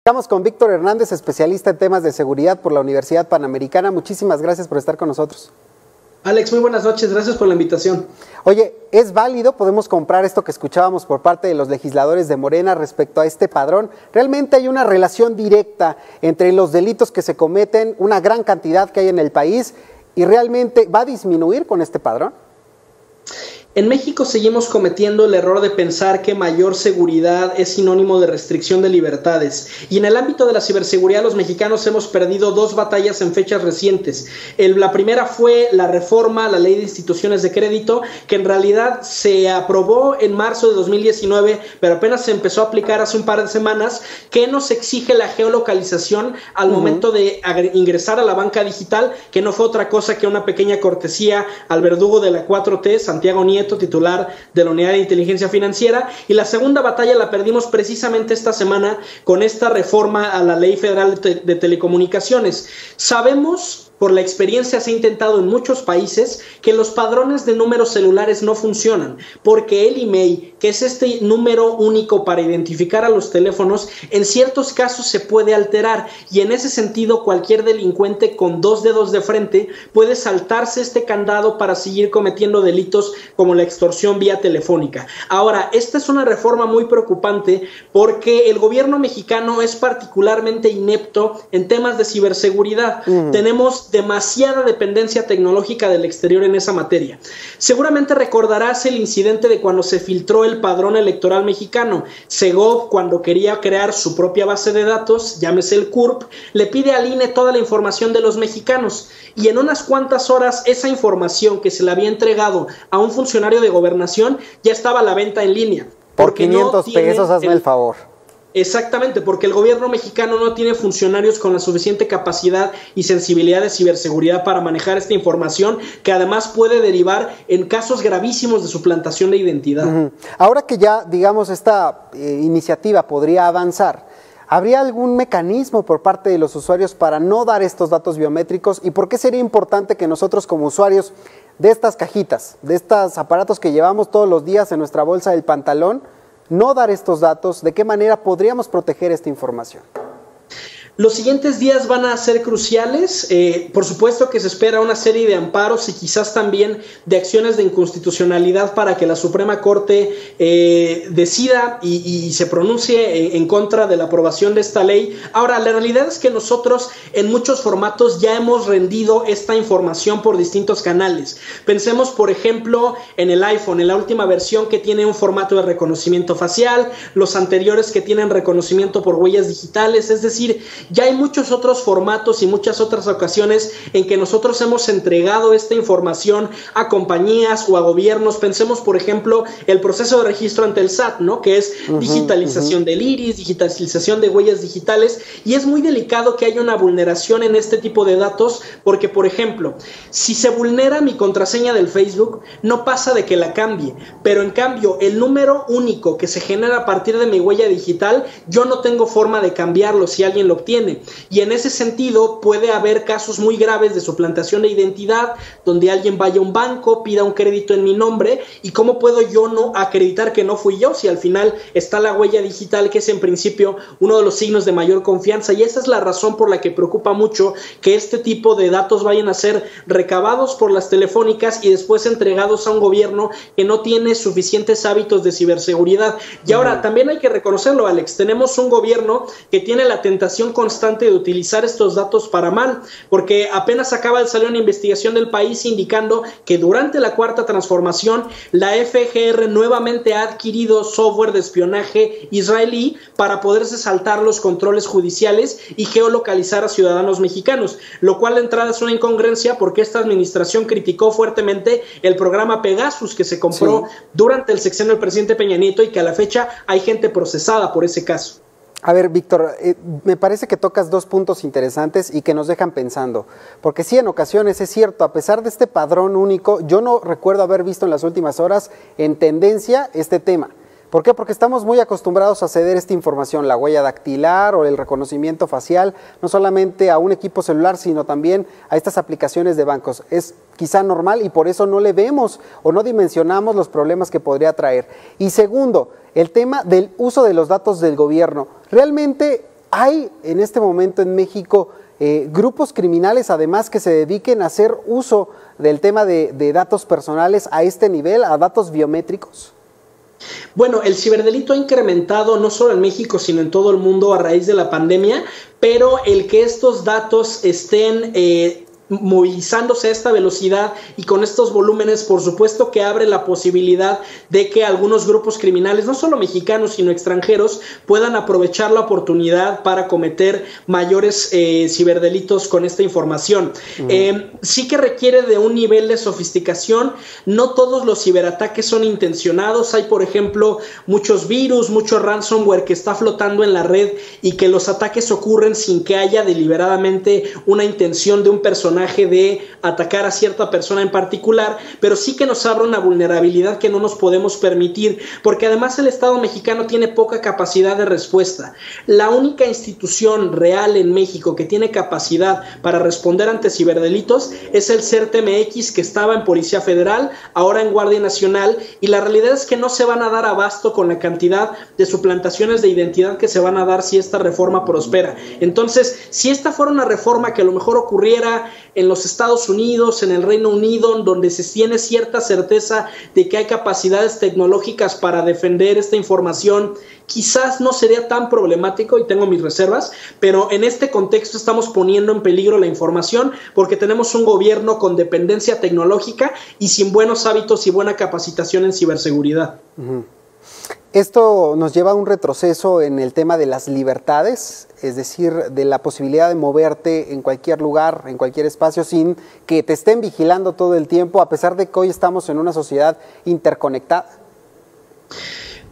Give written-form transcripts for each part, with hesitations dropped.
Estamos con Víctor Hernández, especialista en temas de seguridad por la Universidad Panamericana. Muchísimas gracias por estar con nosotros. Alex, muy buenas noches, gracias por la invitación. Oye, ¿es válido? ¿Podemos comprar esto que escuchábamos por parte de los legisladores de Morena respecto a este padrón? ¿Realmente hay una relación directa entre los delitos que se cometen, una gran cantidad que hay en el país, y realmente va a disminuir con este padrón? En México seguimos cometiendo el error de pensar que mayor seguridad es sinónimo de restricción de libertades. Y en el ámbito de la ciberseguridad, los mexicanos hemos perdido dos batallas en fechas recientes. La primera fue la reforma a la Ley de Instituciones de Crédito, que en realidad se aprobó en marzo de 2019, pero apenas se empezó a aplicar hace un par de semanas, que nos exige la geolocalización al momento de ingresar a la banca digital, que no fue otra cosa que una pequeña cortesía al verdugo de la 4T, Santiago Nieto, titular de la Unidad de Inteligencia Financiera. Y la segunda batalla la perdimos precisamente esta semana con esta reforma a la Ley Federal de Telecomunicaciones. Sabemos, por la experiencia se ha intentado en muchos países, que los padrones de números celulares no funcionan, porque el IMEI, que es este número único para identificar a los teléfonos, en ciertos casos se puede alterar, y en ese sentido cualquier delincuente con dos dedos de frente puede saltarse este candado para seguir cometiendo delitos como la extorsión vía telefónica. Ahora, esta es una reforma muy preocupante porque el gobierno mexicano es particularmente inepto en temas de ciberseguridad. Tenemos demasiada dependencia tecnológica del exterior en esa materia. Seguramente recordarás el incidente de cuando se filtró el padrón electoral mexicano. Segov, cuando quería crear su propia base de datos, llámese el CURP, le pide al INE toda la información de los mexicanos, y en unas cuantas horas esa información que se le había entregado a un funcionario de gobernación ya estaba a la venta en línea. Por 500 pesos, hazme el favor. Exactamente, porque el gobierno mexicano no tiene funcionarios con la suficiente capacidad y sensibilidad de ciberseguridad para manejar esta información, que además puede derivar en casos gravísimos de suplantación de identidad. Ahora que ya, digamos, esta iniciativa podría avanzar, ¿habría algún mecanismo por parte de los usuarios para no dar estos datos biométricos? ¿Y por qué sería importante que nosotros como usuarios de estas cajitas, de estos aparatos que llevamos todos los días en nuestra bolsa del pantalón, no dar estos datos? ¿De qué manera podríamos proteger esta información? Los siguientes días van a ser cruciales. Por supuesto que se espera una serie de amparos y quizás también de acciones de inconstitucionalidad para que la Suprema Corte decida y se pronuncie en contra de la aprobación de esta ley. Ahora, la realidad es que nosotros en muchos formatos ya hemos rendido esta información por distintos canales. Pensemos, por ejemplo, en el iPhone, en la última versión, que tiene un formato de reconocimiento facial, los anteriores que tienen reconocimiento por huellas digitales. Es decir, ya hay muchos otros formatos y muchas otras ocasiones en que nosotros hemos entregado esta información a compañías o a gobiernos. Pensemos, por ejemplo, el proceso de registro ante el SAT, ¿no? Que es digitalización del iris, digitalización de huellas digitales, y es muy delicado que haya una vulneración en este tipo de datos, porque, por ejemplo, si se vulnera mi contraseña del Facebook, no pasa de que la cambie, pero en cambio el número único que se genera a partir de mi huella digital, yo no tengo forma de cambiarlo si alguien lo obtiene. Y en ese sentido puede haber casos muy graves de suplantación de identidad, donde alguien vaya a un banco, pida un crédito en mi nombre, y cómo puedo yo no acreditar que no fui yo si al final está la huella digital, que es en principio uno de los signos de mayor confianza. Y esa es la razón por la que preocupa mucho que este tipo de datos vayan a ser recabados por las telefónicas y después entregados a un gobierno que no tiene suficientes hábitos de ciberseguridad. Y ahora también hay que reconocerlo, Alex, tenemos un gobierno que tiene la tentación constante de utilizar estos datos para mal, porque apenas acaba de salir una investigación del país indicando que durante la cuarta transformación la FGR nuevamente ha adquirido software de espionaje israelí para poderse saltar los controles judiciales y geolocalizar a ciudadanos mexicanos, lo cual de entrada es una incongruencia porque esta administración criticó fuertemente el programa Pegasus que se compró durante el sexenio del presidente Peña Nieto y que a la fecha hay gente procesada por ese caso. A ver, Víctor, me parece que tocas dos puntos interesantes y que nos dejan pensando, porque sí, en ocasiones es cierto, a pesar de este padrón único, yo no recuerdo haber visto en las últimas horas en tendencia este tema. ¿Por qué? Porque estamos muy acostumbrados a ceder esta información, la huella dactilar o el reconocimiento facial, no solamente a un equipo celular, sino también a estas aplicaciones de bancos. Es quizá normal y por eso no le vemos o no dimensionamos los problemas que podría traer. Y segundo, el tema del uso de los datos del gobierno. Realmente ¿Hay en este momento en México grupos criminales además que se dediquen a hacer uso del tema de datos personales a este nivel, a datos biométricos? Bueno, el ciberdelito ha incrementado no solo en México, sino en todo el mundo a raíz de la pandemia, pero el que estos datos estén movilizándose a esta velocidad y con estos volúmenes, por supuesto que abre la posibilidad de que algunos grupos criminales, no solo mexicanos, sino extranjeros, puedan aprovechar la oportunidad para cometer mayores ciberdelitos con esta información. Sí que requiere de un nivel de sofisticación. No todos los ciberataques son intencionados. Hay, por ejemplo, muchos virus, mucho ransomware que está flotando en la red y que los ataques ocurren sin que haya deliberadamente una intención de un personaje de atacar a cierta persona en particular, pero sí que nos abre una vulnerabilidad que no nos podemos permitir, porque además el Estado mexicano tiene poca capacidad de respuesta. La única institución real en México que tiene capacidad para responder ante ciberdelitos es el CERT-MX, que estaba en Policía Federal, ahora en Guardia Nacional, y la realidad es que no se van a dar abasto con la cantidad de suplantaciones de identidad que se van a dar si esta reforma prospera. Entonces, si esta fuera una reforma que a lo mejor ocurriera en los Estados Unidos, en el Reino Unido, donde se tiene cierta certeza de que hay capacidades tecnológicas para defender esta información, quizás no sería tan problemático, y tengo mis reservas, pero en este contexto estamos poniendo en peligro la información porque tenemos un gobierno con dependencia tecnológica y sin buenos hábitos y buena capacitación en ciberseguridad. Esto nos lleva a un retroceso en el tema de las libertades, es decir, de la posibilidad de moverte en cualquier lugar, en cualquier espacio, sin que te estén vigilando todo el tiempo, a pesar de que hoy estamos en una sociedad interconectada.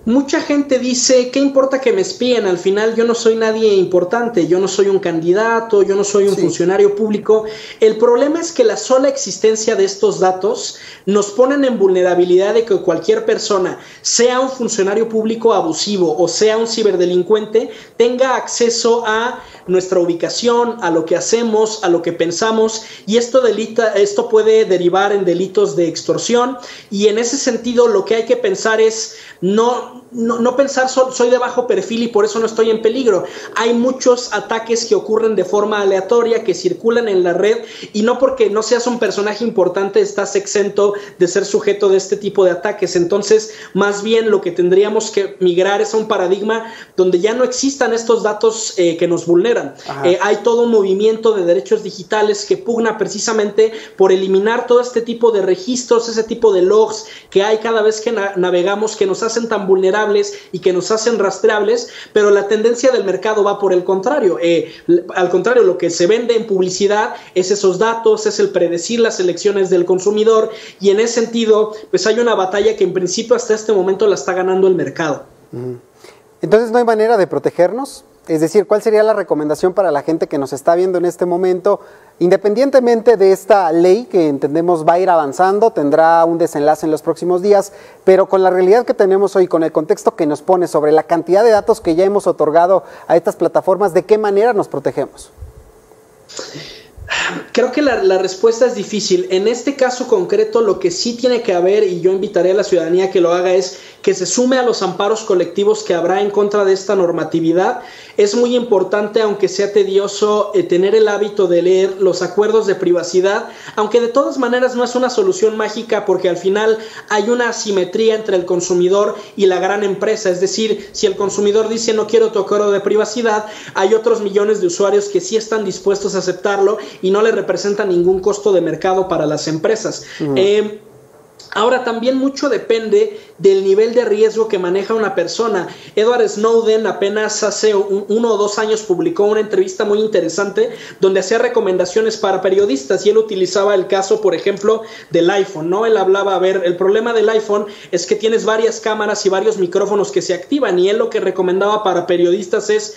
Mucha gente dice, ¿qué importa que me espíen? Al final yo no soy nadie importante, yo no soy un candidato, yo no soy un funcionario público. El problema es que la sola existencia de estos datos nos ponen en vulnerabilidad de que cualquier persona, sea un funcionario público abusivo o sea un ciberdelincuente, tenga acceso a nuestra ubicación, a lo que hacemos, a lo que pensamos, y esto puede derivar en delitos de extorsión, y en ese sentido lo que hay que pensar es no pensar soy de bajo perfil y por eso no estoy en peligro. Hay muchos ataques que ocurren de forma aleatoria, que circulan en la red, y no porque no seas un personaje importante estás exento de ser sujeto de este tipo de ataques. Entonces, más bien lo que tendríamos que migrar es a un paradigma donde ya no existan estos datos que nos vulneran. Hay todo un movimiento de derechos digitales que pugna precisamente por eliminar todo este tipo de registros, ese tipo de logs que hay cada vez que navegamos, que nos hacen tan vulnerables y que nos hacen rastreables, pero la tendencia del mercado va por el contrario. Al contrario, lo que se vende en publicidad es esos datos, es el predecir las elecciones del consumidor, y en ese sentido, pues hay una batalla que en principio hasta este momento la está ganando el mercado. Entonces, ¿no hay manera de protegernos? Es decir, ¿cuál sería la recomendación para la gente que nos está viendo en este momento? Independientemente de esta ley que entendemos va a ir avanzando, tendrá un desenlace en los próximos días, pero con la realidad que tenemos hoy, con el contexto que nos pone sobre la cantidad de datos que ya hemos otorgado a estas plataformas, ¿de qué manera nos protegemos? Creo que la respuesta es difícil. En este caso concreto, lo que sí tiene que haber, y yo invitaré a la ciudadanía que lo haga, es que se sume a los amparos colectivos que habrá en contra de esta normatividad. Es muy importante, aunque sea tedioso, tener el hábito de leer los acuerdos de privacidad, aunque de todas maneras no es una solución mágica, porque al final hay una asimetría entre el consumidor y la gran empresa. Es decir, si el consumidor dice no quiero tu acuerdo de privacidad, hay otros millones de usuarios que sí están dispuestos a aceptarlo y no le representa ningún costo de mercado para las empresas. Ahora, también mucho depende del nivel de riesgo que maneja una persona. Edward Snowden apenas hace 1 o 2 años publicó una entrevista muy interesante donde hacía recomendaciones para periodistas, y él utilizaba el caso, por ejemplo, del iPhone, ¿no? Él hablaba, a ver, el problema del iPhone es que tienes varias cámaras y varios micrófonos que se activan, y él lo que recomendaba para periodistas es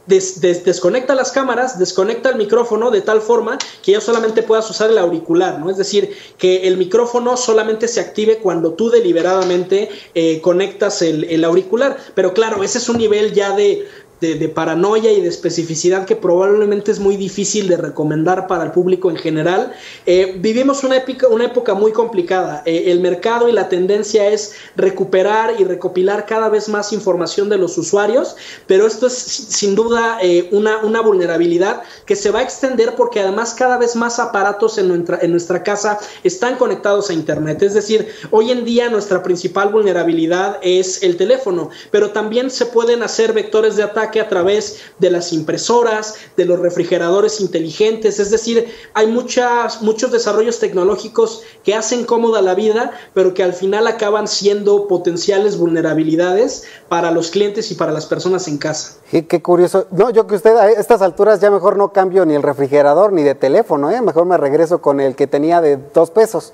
desconecta las cámaras, desconecta el micrófono de tal forma que ya solamente puedas usar el auricular, ¿no? Es decir, que el micrófono solamente se active cuando tú deliberadamente conectas el auricular. Pero claro, ese es un nivel ya de de paranoia y de especificidad que probablemente es muy difícil de recomendar para el público en general. Vivimos una época muy complicada. El mercado y la tendencia es recuperar y recopilar cada vez más información de los usuarios, pero esto es sin duda una vulnerabilidad que se va a extender porque además cada vez más aparatos en nuestra casa están conectados a Internet. Es decir, hoy en día nuestra principal vulnerabilidad es el teléfono, pero también se pueden hacer vectores de ataque a través de las impresoras, de los refrigeradores inteligentes. Es decir, hay muchos desarrollos tecnológicos que hacen cómoda la vida, pero que al final acaban siendo potenciales vulnerabilidades para los clientes y para las personas en casa. Qué curioso. No, yo que usted a estas alturas ya mejor no cambio ni el refrigerador ni de teléfono, mejor me regreso con el que tenía de 2 pesos.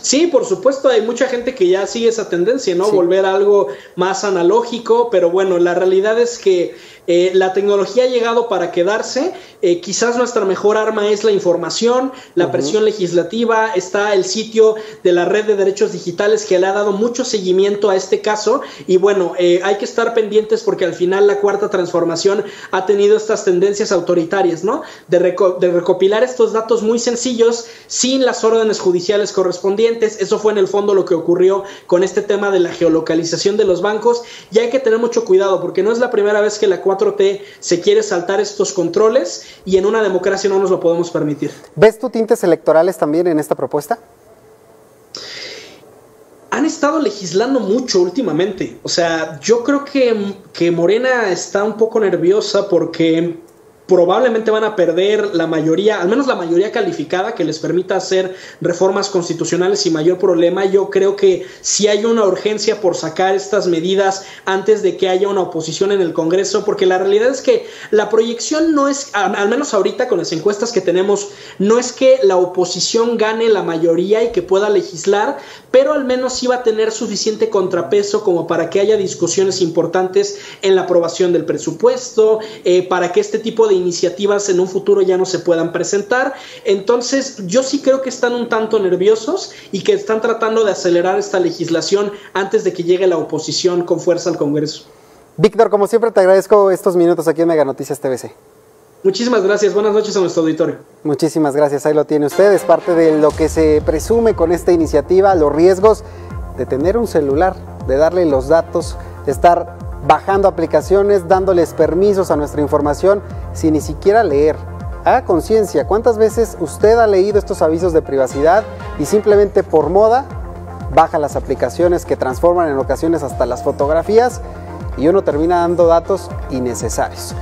Sí, por supuesto, hay mucha gente que ya sigue esa tendencia, ¿no? Sí. Volver a algo más analógico, pero bueno, la realidad es que la tecnología ha llegado para quedarse. Quizás nuestra mejor arma es la información, la presión legislativa. Está el sitio de la Red de Derechos Digitales que le ha dado mucho seguimiento a este caso y bueno, hay que estar pendientes porque al final la cuarta transformación ha tenido estas tendencias autoritarias, ¿no? De recopilar estos datos muy sencillos sin las órdenes judiciales correspondientes. Eso fue en el fondo lo que ocurrió con este tema de la geolocalización de los bancos y hay que tener mucho cuidado porque no es la primera vez que la 4T se quiere saltar estos controles y en una democracia no nos lo podemos permitir. ¿Ves tú tintes electorales también en esta propuesta? Han estado legislando mucho últimamente. O sea, yo creo que Morena está un poco nerviosa porque probablemente van a perder la mayoría, al menos la mayoría calificada que les permita hacer reformas constitucionales sin mayor problema. Yo creo que sí hay una urgencia por sacar estas medidas antes de que haya una oposición en el Congreso, porque la realidad es que la proyección no es, al menos ahorita con las encuestas que tenemos, no es que la oposición gane la mayoría y que pueda legislar, pero al menos sí va a tener suficiente contrapeso como para que haya discusiones importantes en la aprobación del presupuesto, para que este tipo de iniciativas en un futuro ya no se puedan presentar. Entonces yo sí creo que están un tanto nerviosos y que están tratando de acelerar esta legislación antes de que llegue la oposición con fuerza al Congreso. Víctor, como siempre te agradezco estos minutos aquí en Mega Noticias TVC. Muchísimas gracias, buenas noches a nuestro auditorio. Muchísimas gracias, ahí lo tiene usted, es parte de lo que se presume con esta iniciativa, los riesgos de tener un celular, de darle los datos, de estar bajando aplicaciones, dándoles permisos a nuestra información sin ni siquiera leer. Haga conciencia, ¿cuántas veces usted ha leído estos avisos de privacidad y simplemente por moda baja las aplicaciones que transforman en ocasiones hasta las fotografías y uno termina dando datos innecesarios?